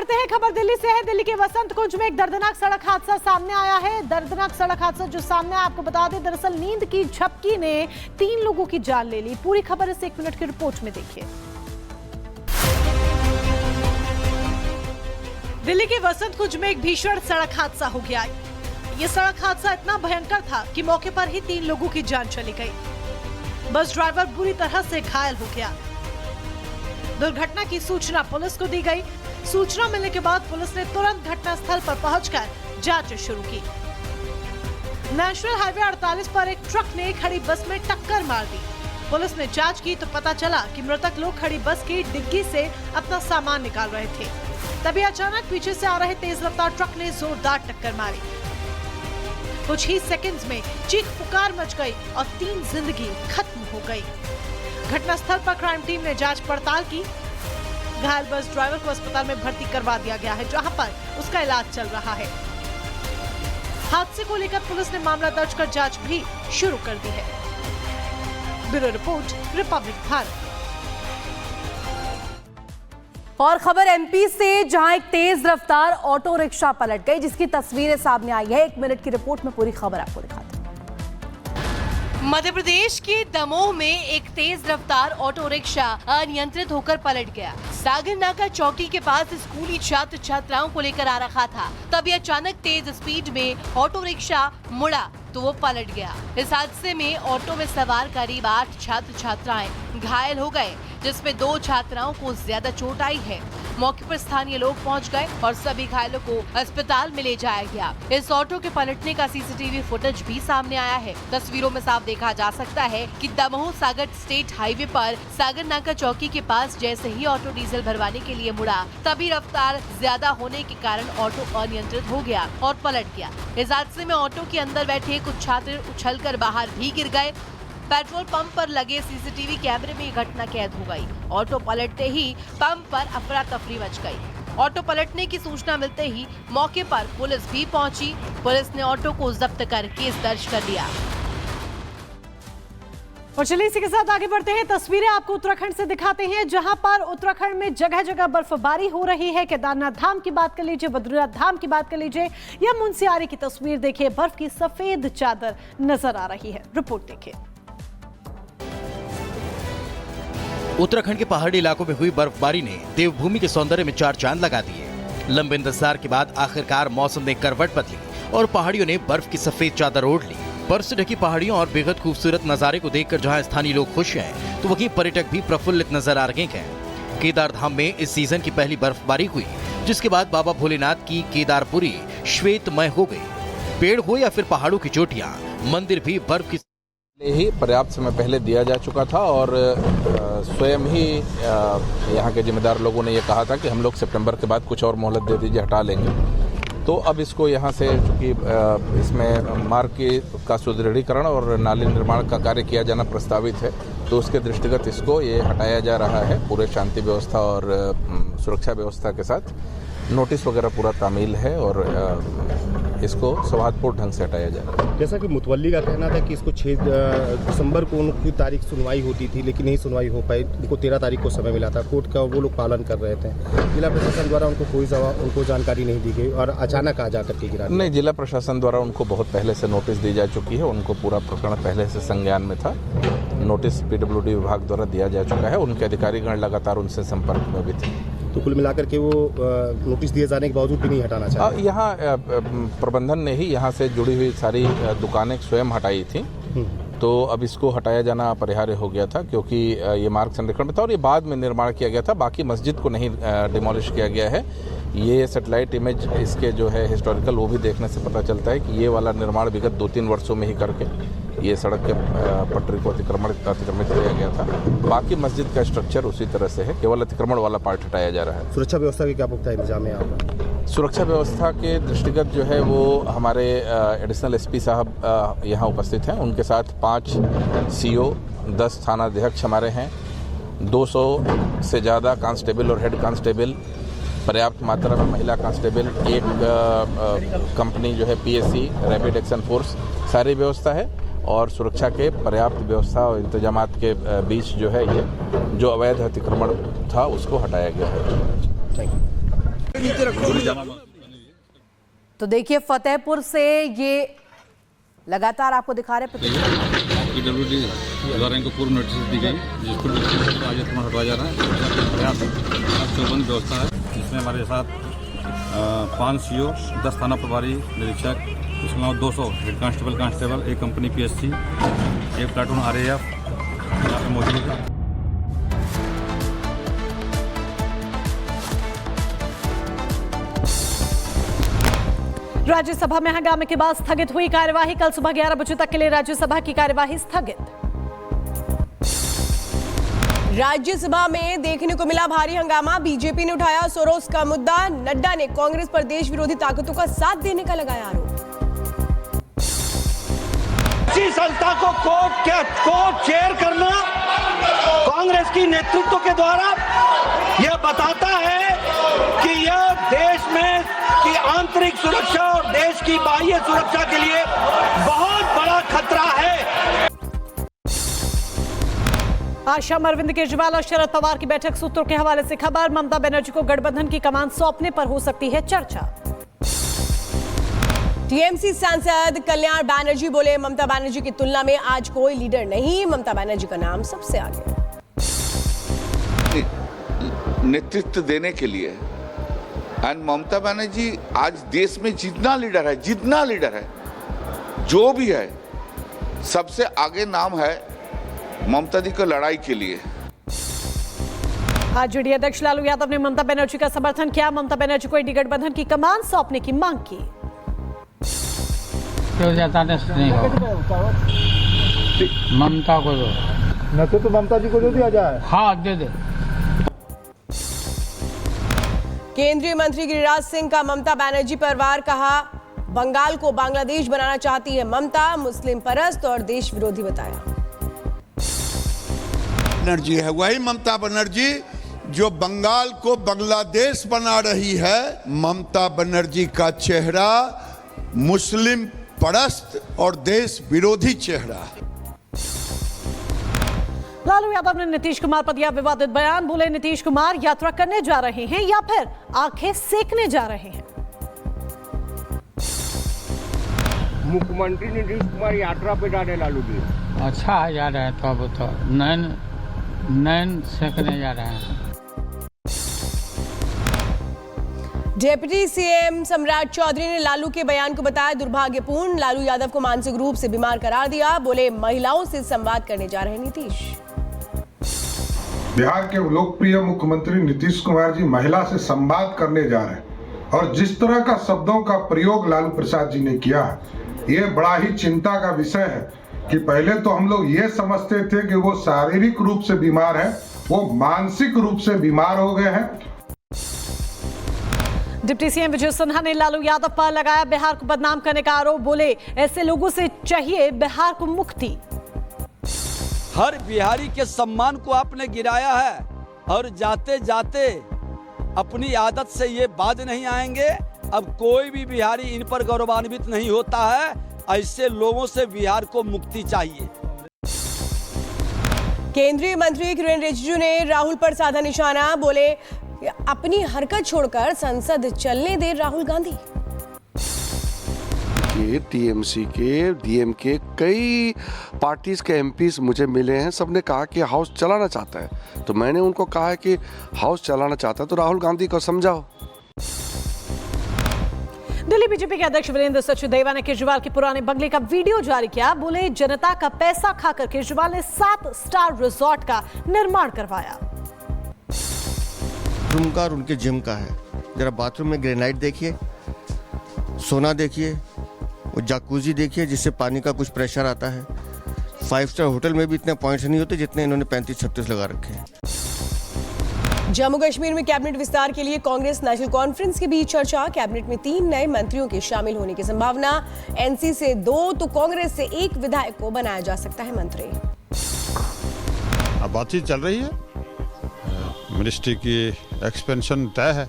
बढ़ते हैं, खबर दिल्ली से है। दिल्ली के वसंत कुंज में एक दर्दनाक सड़क हादसा सामने आया है। दर्दनाक सड़क हादसा जो सामने आया, आपको बता दें, दरअसल नींद की झपकी ने 3 लोगों की जान ले ली। पूरी खबर इस 1 मिनट की रिपोर्ट में देखिए। दिल्ली के वसंत कुंज में एक भीषण सड़क हादसा हो गया। ये सड़क हादसा इतना भयंकर था कि मौके पर ही 3 लोगों की जान चली गई। बस ड्राइवर बुरी तरह से घायल हो गया। दुर्घटना की सूचना पुलिस को दी गई। सूचना मिलने के बाद पुलिस ने तुरंत घटनास्थल पर पहुंचकर जांच शुरू की। नेशनल हाईवे 48 पर एक ट्रक ने खड़ी बस में टक्कर मार दी। पुलिस ने जांच की तो पता चला कि मृतक लोग खड़ी बस की डिग्गी से अपना सामान निकाल रहे थे। तभी अचानक पीछे से आ रहे तेज रफ्तार ट्रक ने जोरदार टक्कर मारी। कुछ ही सेकंड्स में चीख पुकार मच गई और 3 जिंदगी खत्म हो गई। घटनास्थल पर क्राइम टीम ने जांच पड़ताल की। घायल बस ड्राइवर को अस्पताल में भर्ती करवा दिया गया है, जहां पर उसका इलाज चल रहा है। हादसे को लेकर पुलिस ने मामला दर्ज कर जांच भी शुरू कर दी है। Bureau report, Republic Bharat. और खबर एमपी से, जहां एक तेज रफ्तार ऑटो रिक्शा पलट गई, जिसकी तस्वीरें सामने आई है। 1 मिनट की रिपोर्ट में पूरी खबर आपको दिखाते हैं। मध्य प्रदेश के दमोह में एक तेज रफ्तार ऑटो रिक्शा अनियंत्रित होकर पलट गया। सागर नाका चौकी के पास स्कूली छात्र छात्राओं को लेकर आ रहा था। तभी अचानक तेज स्पीड में ऑटो रिक्शा मुड़ा तो वो पलट गया। इस हादसे में ऑटो में सवार करीब 8 छात्र छात्राएं घायल हो गए, जिसमें 2 छात्राओं को ज्यादा चोट आई है। मौके पर स्थानीय लोग पहुंच गए और सभी घायलों को अस्पताल में ले जाया गया। इस ऑटो के पलटने का सीसीटीवी फुटेज भी सामने आया है। तस्वीरों में साफ देखा जा सकता है कि दमोह सागर स्टेट हाईवे पर सागर नाका चौकी के पास जैसे ही ऑटो डीजल भरवाने के लिए मुड़ा, तभी रफ्तार ज्यादा होने के कारण ऑटो अनियंत्रित हो गया और पलट गया। इस हादसे में ऑटो के अंदर बैठे कुछ छात्र उछलकर बाहर भी गिर गए। पेट्रोल पंप पर लगे सीसीटीवी कैमरे में ये घटना कैद हो गई। ऑटो पलटते ही पंप पर अफरा तफरी मच गई। ऑटो पलटने की सूचना मिलते ही मौके पर पुलिस भी पहुंची। पुलिस ने ऑटो को जब्त कर केस दर्ज कर लिया। और चलिए इसी के साथ आगे बढ़ते हैं। तस्वीरें आपको उत्तराखंड से दिखाते हैं, जहां पर उत्तराखंड में जगह जगह बर्फबारी हो रही है। केदारनाथ धाम की बात कर लीजिए, बद्रीनाथ धाम की बात कर लीजिए, या मुनस्यारी की तस्वीर देखिए, बर्फ की सफेद चादर नजर आ रही है। रिपोर्ट देखिए। उत्तराखंड के पहाड़ी इलाकों में हुई बर्फबारी ने देवभूमि के सौंदर्य में 4 चांद लगा दिए। लंबे इंतजार के बाद आखिरकार मौसम ने करवट बदली और पहाड़ियों ने बर्फ की सफेद चादर ओढ़ ली। बर्फ से ढकी पहाड़ियों और बेहद खूबसूरत नजारे को देखकर जहां स्थानीय लोग खुश हैं, तो वहीं पर्यटक भी प्रफुल्लित नजर आ रहे हैं। केदार धाम में इस सीजन की पहली बर्फबारी हुई, जिसके बाद बाबा भोलेनाथ की केदारपुरी श्वेतमय हो गई। पेड़ हो या फिर पहाड़ों की चोटियां, मंदिर भी बर्फ की ही पर्याप्त समय पहले दिया जा चुका था और स्वयं ही यहाँ के जिम्मेदार लोगों ने ये कहा था कि हम लोग सितंबर के बाद कुछ और मोहलत दे दीजिए, हटा लेंगे। तो अब इसको यहाँ से, चूँकि इसमें मार्ग का सुदृढ़ीकरण और नाली निर्माण का कार्य किया जाना प्रस्तावित है, तो उसके दृष्टिगत इसको ये हटाया जा रहा है। पूरे शांति व्यवस्था और सुरक्षा व्यवस्था के साथ नोटिस वगैरह पूरा तामील है और इसको सौहार्दपूर्ण ढंग से हटाया जाए। जैसा कि मुतवल्ली का कहना था कि इसको 6 दिसंबर को उनकी तारीख सुनवाई होती थी, लेकिन नहीं सुनवाई हो पाई। उनको 13 तारीख को समय मिला था कोर्ट का, वो लोग पालन कर रहे थे। जिला प्रशासन द्वारा उनको जानकारी नहीं दी गई और अचानक आ जाकर के गिरा। नहीं, जिला प्रशासन द्वारा उनको बहुत पहले से नोटिस दी जा चुकी है। उनको पूरा प्रकरण पहले से संज्ञान में था। नोटिस पीडब्ल्यूडी विभाग द्वारा दिया जा चुका है। उनके अधिकारीगण लगातार उनसे संपर्क में भी थे। तो कुल मिलाकर के वो नोटिस दिए जाने के बावजूद भी नहीं हटाना चाहिए। यहाँ प्रबंधन ने ही यहाँ से जुड़ी हुई सारी दुकानें स्वयं हटाई थी, तो अब इसको हटाया जाना अपरिहार्य हो गया था, क्योंकि ये मार्ग संरक्षण में था और ये बाद में निर्माण किया गया था। बाकी मस्जिद को नहीं डिमोलिश किया गया है। ये सैटेलाइट इमेज इसके जो है हिस्टोरिकल, वो भी देखने से पता चलता है कि ये वाला निर्माण विगत 2-3 वर्षों में ही करके ये सड़क के पटरी को अतिक्रमित किया गया था। बाकी मस्जिद का स्ट्रक्चर उसी तरह से है, केवल अतिक्रमण वाला पार्ट हटाया जा रहा है। सुरक्षा व्यवस्था के क्या पुख्ता इंतजाम है आपका? सुरक्षा व्यवस्था के दृष्टिगत जो है वो हमारे एडिशनल एसपी साहब यहाँ उपस्थित हैं। उनके साथ 5 CO, 10 थानाध्यक्ष हमारे हैं, 200 से ज़्यादा कांस्टेबल और हेड कांस्टेबल, पर्याप्त मात्रा में महिला कांस्टेबल, एक कंपनी जो है PSC रैपिड एक्शन फोर्स, सारी व्यवस्था है। और सुरक्षा के पर्याप्त व्यवस्था और इंतजामात के बीच जो है ये जो अवैध अतिक्रमण था उसको हटाया गया है। Thank you. तो देखिए फतेहपुर से ये लगातार आपको दिखा रहे PWD द्वारा इनको पूर्व नोटिस दी गई, जिसको आज हटवाया जा रहा है। चौबंद व्यवस्था है, जिसमें हमारे साथ 5 CO, 10 थाना प्रभारी निरीक्षक, इसके अलावा 200 head constable, 1 company PSC, 1 platoon RAF यहाँ पे मौजूद है। राज्यसभा में हंगामे के बाद स्थगित हुई कार्यवाही। कल सुबह 11 बजे तक के लिए राज्यसभा की कार्यवाही स्थगित। राज्यसभा में देखने को मिला भारी हंगामा। बीजेपी ने उठाया सोरोस का मुद्दा। नड्डा ने कांग्रेस पर देश विरोधी ताकतों का साथ देने का लगाया आरोप। इसी संस्था को कोर्ट चेयर करना कांग्रेस की नेतृत्व के द्वारा यह बताता है कि यह देश में की आंतरिक सुरक्षा और देश की बाह्य सुरक्षा के लिए बहुत बड़ा खतरा है। आज शाम अरविंद केजरीवाल और शरद पवार की बैठक। सूत्रों के हवाले से खबर, ममता बनर्जी को गठबंधन की कमान सौंपने पर हो सकती है चर्चा। टीएमसी सांसद कल्याण बैनर्जी बोले, ममता बनर्जी की तुलना में आज कोई लीडर नहीं, ममता बनर्जी का नाम सबसे आगे। नेतृत्व देने के लिए एंड ममता बनर्जी आज देश में जितना लीडर है जो भी है, सबसे आगे नाम है ममता जी को लड़ाई के लिए। आज जेडीयू अध्यक्ष लालू यादव ने ममता बनर्जी का समर्थन किया। ममता बनर्जी को इंडी गठबंधन की कमान सौंपने की मांग की। नहीं होगा, ममता को दो, न तो ममता जी को जो दिया जाए। हाँ दे दे। केंद्रीय मंत्री गिरिराज सिंह का ममता बनर्जी पर वार। कहा, बंगाल को बांग्लादेश बनाना चाहती है ममता, मुस्लिम परस्त और देश विरोधी बताया। बनर्जी है वही ममता बनर्जी जो बंगाल को बांग्लादेश बना रही है। ममता बनर्जी का चेहरा मुस्लिम परस्त और देश विरोधी चेहरा है। लालू यादव ने नीतीश कुमार पर दिया विवादित बयान। बोले, नीतीश कुमार यात्रा करने जा रहे हैं या फिर आंखें सेकने जा रहे हैं। मुख्यमंत्री नीतीश कुमार यात्रा पे जा रहे लालू जी। अच्छा जा रहा है, तो अब तो नैन सेकने जा रहे हैं। डिप्टी सीएम सम्राट चौधरी ने लालू के बयान को बताया दुर्भाग्यपूर्ण। लालू यादव को मानसिक रूप से बीमार करार दिया। बोले, महिलाओं से संवाद करने जा रहे नीतीश। बिहार के लोकप्रिय मुख्यमंत्री नीतीश कुमार जी महिला से संवाद करने जा रहे हैं और जिस तरह का शब्दों का प्रयोग लालू प्रसाद जी ने किया, ये बड़ा ही चिंता का विषय है कि पहले तो हम लोग ये समझते थे कि वो शारीरिक रूप से बीमार है, वो मानसिक रूप से बीमार हो गए हैं। डिप्टी सीएम विजय सिन्हा ने लालू यादव पर लगाया बिहार को बदनाम करने का आरोप। बोले, ऐसे लोगों से चाहिए बिहार को मुक्ति। हर बिहारी के सम्मान को आपने गिराया है और जाते जाते अपनी आदत से ये बाज नहीं आएंगे। अब कोई भी बिहारी इन पर गौरवान्वित नहीं होता है। ऐसे लोगों से बिहार को मुक्ति चाहिए। केंद्रीय मंत्री किरेन रिजिजू ने राहुल पर साधा निशाना। बोले, अपनी हरकत छोड़कर संसद चलने दे राहुल गांधी। टीएमसी के डीएमके कई पार्टीज के एमपीज मुझे मिले हैं, सबने कहा कि हाउस चलाना चाहता है। तो मैंने उनको कहा है कि हाउस चलाना चाहता है तो राहुल गांधी को समझाओ। दिल्ली बीजेपी के अध्यक्ष वीरेंद्र सचदेवा ने केजरीवाल के पुराने बंगले का वीडियो जारी किया। बोले, जनता का पैसा खाकर केजरीवाल ने 7 स्टार रिजॉर्ट का निर्माण करवाया। रूम का और उनके जिम का है। जरा बाथरूम में ग्रेनाइट देखिए, सोना देखिए, वो जाकूजी देखिए जिससे पानी का कुछ प्रेशर आता है। 5 स्टार होटल में भी इतने पॉइंट्स नहीं होते जितने इन्होंने 35-36 लगा रखे हैं। जम्मू कश्मीर में कैबिनेट विस्तार के लिए कांग्रेस नेशनल कॉन्फ्रेंस के बीच चर्चा। कैबिनेट में 3 नए मंत्रियों के शामिल होने की संभावना। एनसी से 2 तो कांग्रेस से 1 विधायक को बनाया जा सकता है मंत्री। अब बातचीत चल रही है, मिनिस्ट्री की एक्सपेंशन तय है,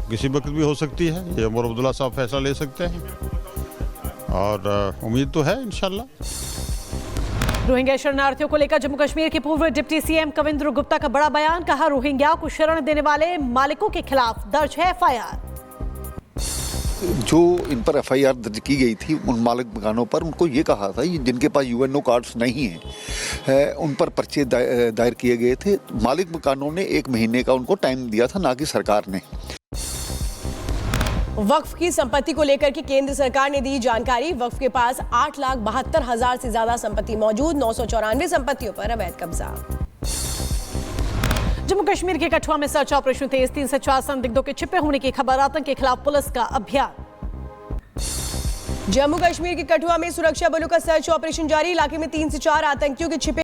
किसी वक्त भी हो सकती है। ये उमर अब्दुल्ला साहब फैसला ले सकते हैं और उम्मीद तो है इंशाल्लाह। रोहिंग्या शरणार्थियों को लेकर जम्मू कश्मीर के पूर्व डिप्टी सीएम कविंद्र गुप्ता का बड़ा बयान। कहा, रोहिंग्या को शरण देने वाले मालिकों के खिलाफ दर्ज है एफआईआर। जो इन पर एफआईआर दर्ज की गई थी उन मालिक मकानों पर, उनको ये कहा था जिनके पास यूएनओ कार्ड्स नहीं है उन पर पर्चे दायर किए गए थे। मालिक मकानों ने 1 महीने का उनको टाइम दिया था, ना कि सरकार ने। वक्फ की संपत्ति को लेकर के केंद्र सरकार ने दी जानकारी। वक्फ के पास 8,72,000 से ज्यादा संपत्ति मौजूद, 994 संपत्तियों पर अवैध कब्जा। जम्मू कश्मीर के कठुआ में सर्च ऑपरेशन तेज, 3 से 4 संदिग्धों के छिपे होने की खबर। आतंक के खिलाफ पुलिस का अभियान। जम्मू कश्मीर के कठुआ में सुरक्षा बलों का सर्च ऑपरेशन जारी। इलाके में 3 से 4 आतंकियों के छिपे